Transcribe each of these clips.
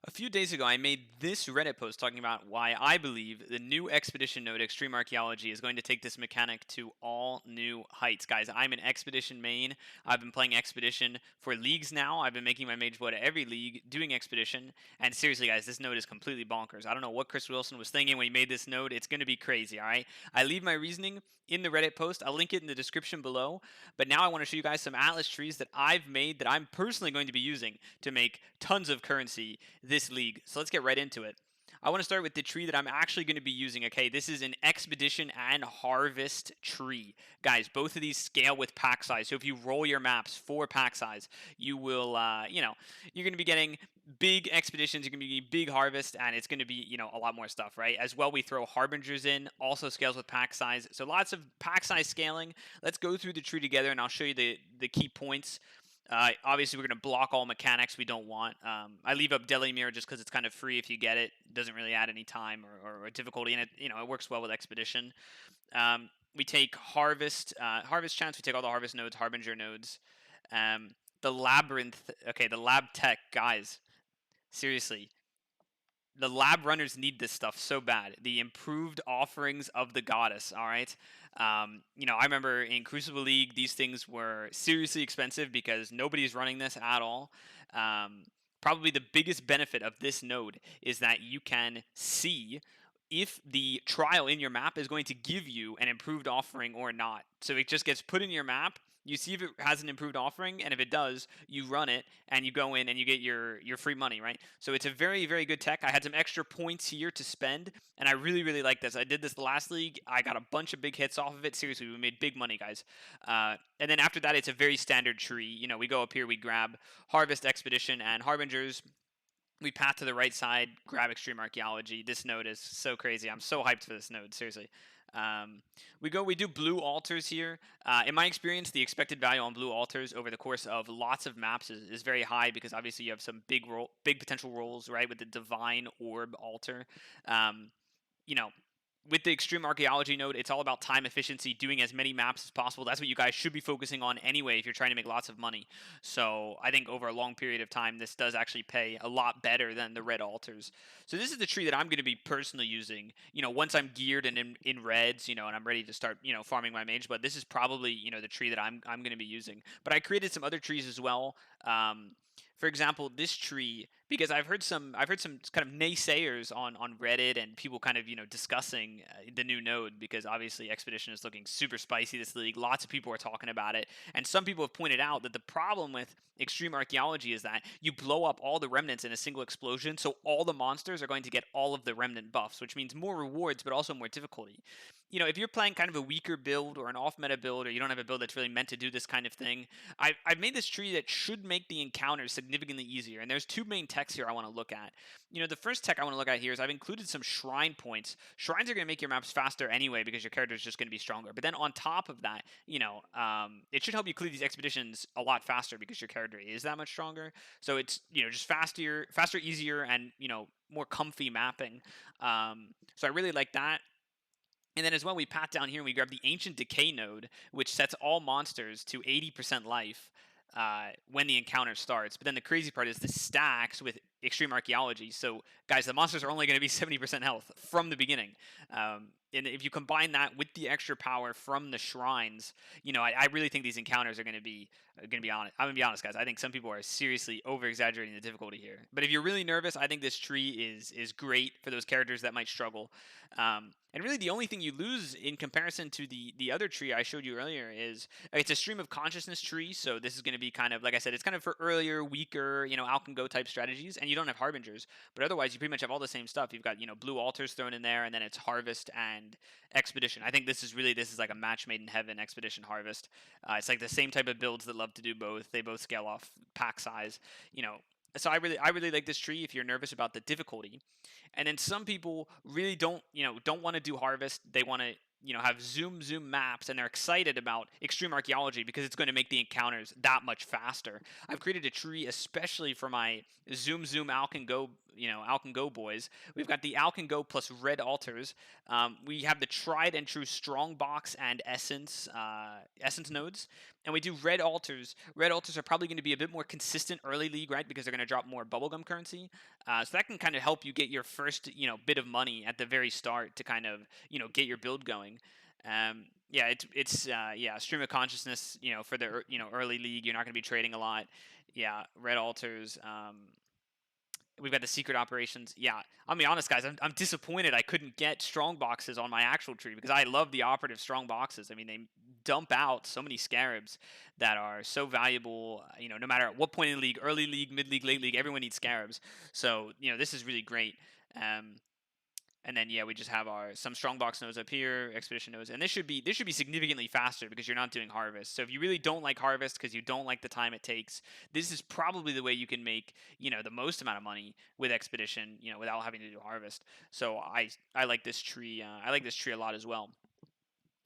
A few days ago, I made this Reddit post talking about why I believe the new expedition node, Extreme Archaeology, is going to take this mechanic to all new heights. Guys, I'm an expedition main. I've been playing expedition for leagues now. I've been making my mage board at every league doing expedition. And seriously, guys, this node is completely bonkers. I don't know what Chris Wilson was thinking when he made this node. It's going to be crazy, all right? I leave my reasoning in the Reddit post. I'll link it in the description below. But now I want to show you guys some Atlas trees that I've made that I'm personally going to be using to make tons of currency this league. So let's get right into it. I want to start with the tree that I'm actually going to be using. Okay, this is an expedition and harvest tree. Guys, both of these scale with pack size. So if you roll your maps for pack size, you will, you're going to be getting big expeditions, you're going to be getting big harvest, and it's going to be, a lot more stuff, right? As well, we throw harbingers in, also scales with pack size. So lots of pack size scaling. Let's go through the tree together, and I'll show you the key points. Obviously, we're going to block all mechanics we don't want. I leave up Deli Mirror just because it's kind of free if you get it. It doesn't really add any time or difficulty, and it works well with Expedition. We take Harvest Chance. We take all the Harvest nodes, Harbinger nodes. The Labyrinth. Okay, the Lab Tech guys. Seriously, the lab runners need this stuff so bad. The improved offerings of the goddess. All right. I remember in Crucible League, these things were seriously expensive because nobody's running this at all. Probably the biggest benefit of this node is that you can see if the trial in your map is going to give you an improved offering or not. So it just gets put in your map. You see if it has an improved offering, and if it does, you run it and you go in and you get your free money, right? So it's a very, very good tech. I had some extra points here to spend, and I really, really like this. I did this last league. I got a bunch of big hits off of it. Seriously, we made big money, guys. And then after that, it's a very standard tree. We go up here, we grab Harvest, Expedition, and Harbingers. We path to the right side, grab Extreme Archaeology. This node is so crazy. I'm so hyped for this node, seriously. We do blue altars here. In my experience, the expected value on blue altars over the course of lots of maps is very high because obviously you have some big potential rolls, right, with the Divine Orb altar. Um, you know, with the Extreme Archaeology node, it's all about time efficiency, doing as many maps as possible. That's what you guys should be focusing on anyway if you're trying to make lots of money. So I think over a long period of time, this does actually pay a lot better than the red altars. So this is the tree that I'm going to be personally using, once I'm geared and in reds, and I'm ready to start, farming my mage. But this is probably, the tree that I'm going to be using. But I created some other trees as well. For example, this tree, because I've heard some kind of naysayers on Reddit and people kind of discussing the new node because obviously Expedition is looking super spicy this league. Lots of people are talking about it, and some people have pointed out that the problem with Extreme Archaeology is that you blow up all the remnants in a single explosion, so all the monsters are going to get all of the remnant buffs, which means more rewards but also more difficulty. If you're playing kind of a weaker build or an off-meta build, or you don't have a build that's really meant to do this kind of thing, I've made this tree that should make the encounters significantly easier. And there's two main techs here I want to look at. The first tech I want to look at here is I've included some shrine points. Shrines are going to make your maps faster anyway because your character is just going to be stronger. But then on top of that, it should help you clear these expeditions a lot faster because your character is that much stronger. So it's just faster, easier, and more comfy mapping. So I really like that. And then as well, we pat down here and we grab the Ancient Decay node, which sets all monsters to 80% life when the encounter starts. But then the crazy part is this stacks with Extreme Archaeology. So, guys, the monsters are only going to be 70% health from the beginning. And if you combine that with the extra power from the shrines, I really think these encounters are going to be honest. I'm going to be honest, guys. I think some people are seriously over exaggerating the difficulty here. But if you're really nervous, I think this tree is great for those characters that might struggle. And really, the only thing you lose in comparison to the other tree I showed you earlier is it's a stream of consciousness tree. So this is going to be kind of, like I said, it's kind of for earlier, weaker, Alch and Go type strategies, and you don't have harbingers. But otherwise, you pretty much have all the same stuff. You've got blue altars thrown in there, and then it's harvest and expedition. I think this is like a match made in heaven. Expedition harvest. It's like the same type of builds that love to do both. They both scale off pack size. So I really like this tree if you're nervous about the difficulty. And then some people really don't want to do harvest. They want to have zoom maps, and they're excited about Extreme Archaeology because it's going to make the encounters that much faster. I've created a tree especially for my zoom Alch and Go Alch and Go boys. We've got the Alch and Go plus red altars. We have the tried and true Strongbox and essence nodes, and we do red altars. Red altars are probably going to be a bit more consistent early league, right? Because they're going to drop more bubblegum currency. So that can kind of help you get your first, bit of money at the very start to kind of, get your build going. Yeah, it's stream of consciousness. For the early league, you're not going to be trading a lot. Yeah, red altars. We've got the secret operations. Yeah, I'll be honest, guys. I'm disappointed I couldn't get strong boxes on my actual tree because I love the operative strong boxes. I mean, they dump out so many scarabs that are so valuable. No matter at what point in the league, early league, mid league, late league, everyone needs scarabs. So this is really great. And then we just have our some strongbox nodes up here, expedition nodes, and this should be significantly faster because you're not doing harvest. So if you really don't like harvest because you don't like the time it takes, this is probably the way you can make the most amount of money with expedition, without having to do harvest. So I like this tree. I like this tree a lot as well.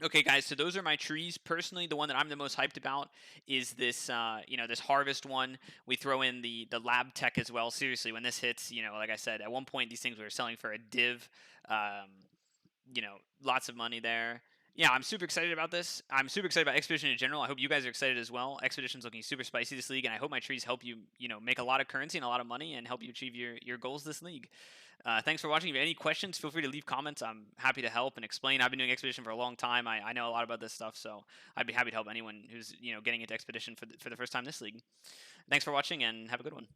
Okay, guys, so those are my trees. Personally, the one that I'm the most hyped about is this, this harvest one. We throw in the lab tech as well. Seriously, when this hits, like I said, at one point these things were selling for a div. Um, Lots of money there. Yeah, I'm super excited about this. I'm super excited about Expedition in general. I hope you guys are excited as well. Expedition's looking super spicy this league, and I hope my trees help you, make a lot of currency and a lot of money and help you achieve your goals this league. Thanks for watching. If you have any questions, feel free to leave comments. I'm happy to help and explain. I've been doing Expedition for a long time. I know a lot about this stuff, so I'd be happy to help anyone who's getting into Expedition for the first time this league. Thanks for watching, and have a good one.